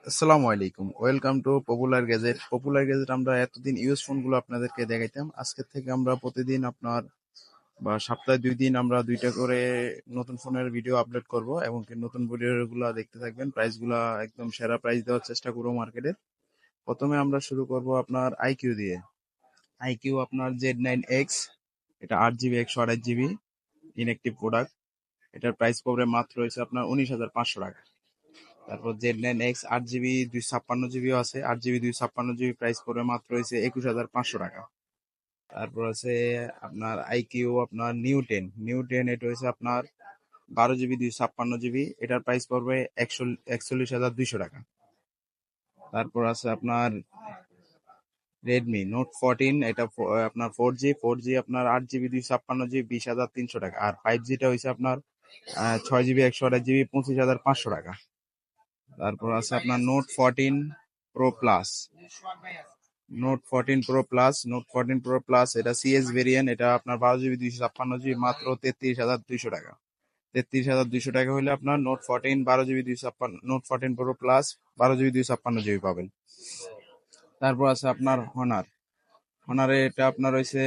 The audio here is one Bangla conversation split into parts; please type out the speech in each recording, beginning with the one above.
আসসালামু আলাইকুম। Welcome to popular gadget. Popular gadget আমরা এতদিন ইউজ ফোনগুলো আপনাদেরকে দেখাইতাম। আজকের থেকে আমরা প্রতিদিন আপনার বা সপ্তাহে ২ দিন আমরা ২ টা করে নতুন ফোনের ভিডিও আপলোড করব এবং কি নতুন ভিডিওগুলো দেখতে থাকবেন। প্রাইসগুলা একদম সেরা প্রাইস দেওয়ার চেষ্টা করব মার্কেটে। প্রথমে আমরা শুরু করব আপনার আইকিউ দিয়ে। আইকিউ আপনার Z9X, এটা 8 জিবি 128 জিবি ইনঅ্যাকটিভ প্রোডাক্ট। এটার প্রাইস পড়বে মাত্র হচ্ছে আপনার ১৯,৫০০ টাকা। তারপর Z9X 8 জিবি 256 জিবিও আছে, 8 জিবি 256 জিবি প্রাইস পড়বে মাত্র হয়েছে ২১,৫০০ টাকা। তারপর আছে আপনার আইকিউ আপনার নিউ টেন এটা হয়েছে আপনার 12 জিবি 256 জিবি, এটার প্রাইস পড়বে ৪১,২০০ টাকা। তারপর আছে আপনার রেডমি নোট 14, এটা আপনার 4G আপনার 8 জিবি 256 জিবি ২০,৩০০ টাকা। আর 5Gটা হয়েছে আপনার 6 জিবি 128 জিবি 25,৫০০ টাকা। তারপর আছে আপনার নোট 14 প্রো প্লাস এটা সিএস ভেরিয়েন্ট, এটা আপনার 12 জিবি 256 জিবি মাত্র 33,২০০ টাকা। 33,২০০ টাকা হলে আপনার নোট 14 12 জিবি 256 পাবেন। তারপর আছে আপনার হনারে এটা আপনার হয়েছে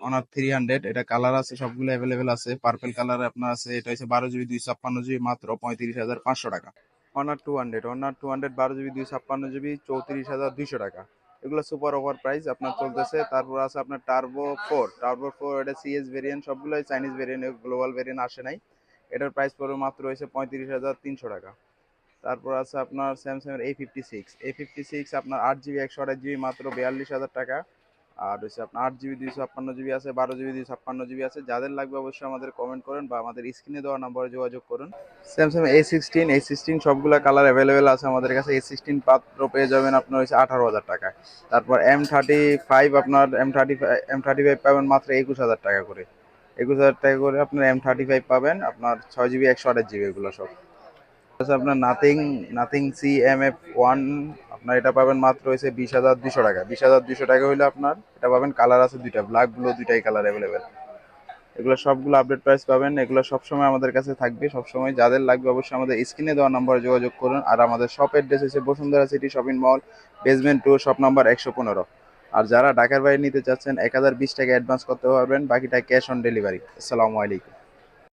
অনার 300, এটা কালার আছে সবগুলো অ্যাভেলেবেল আছে। পার্পেল কালার আপনার আছে, এটা হচ্ছে 12 জিবি 256 জিবি মাত্র 35,৫০০ টাকা। Honor two hundred 12 GB 256 GB 34,২০০ টাকা। এগুলো সুপার ওভার প্রাইস আপনার চলতেছে। তারপর আছে আপনার টার্বো ফোর, এটা সিএস ভেরিয়েন্ট, সবগুলোই চাইনিজ ভেরিয়েন্ট, গ্লোবাল ভেরিয়েন্ট আসে নাই। এটার প্রাইস পড়বে মাত্র হয়েছে 35,৩০০ টাকা। তারপর আছে আপনার স্যামসাং এর A56 আপনার 8 জিবি 128 জিবি মাত্র 42,০০০ টাকা। আর হচ্ছে আপনার 8 জিবি 256 জিবি আছে, 12 জিবি 256 জিবি আছে। যাদের লাগবে অবশ্যই আমাদের কমেন্ট করেন বা আমাদের স্ক্রিনে দেওয়া নাম্বারে যোগাযোগ করুন। স্যামসাং A16 সবগুলা কালার অ্যাভেলেবেল আছে আমাদের কাছে। A16 পাত্র পেয়ে যাবেন আপনার হচ্ছে 18,০০০ টাকায়। তারপর M35 পাবেন মাত্র 21,০০০ টাকা করে। 21,০০০ টাকা করে আপনার M35 পাবেন, আপনার 6 জিবি 128 জিবি, এগুলো সব আছে। আপনার নাথিং CMF1, আপনার এটা পাবেন মাত্র হয়েছে 20,200 টাকা। 20,200 টাকা হলে আপনার এটা পাবেন, কালার আছে দুইটা, ব্ল্যাক ব্লু দুইটাই কালার অ্যাভেলেবেল। এগুলো সবগুলো আপডেট প্রাইস পাবেন, এগুলো সবসময় আমাদের কাছে থাকবে। সবসময় যাদের লাগবে অবশ্যই আমাদের স্ক্রিনে দেওয়া নাম্বারে যোগাযোগ করুন। আর আমাদের শপ অ্যাড্রেস হচ্ছে Bashundhara city shopping mall, basement 2, shop number 115। আর যারা ঢাকার বাইরে নিতে চাচ্ছেন 1,020 টাকা অ্যাডভান্স করতে পারবেন, বাকিটা ক্যাশ অন ডেলিভারি। আসসালামু আলাইকুম।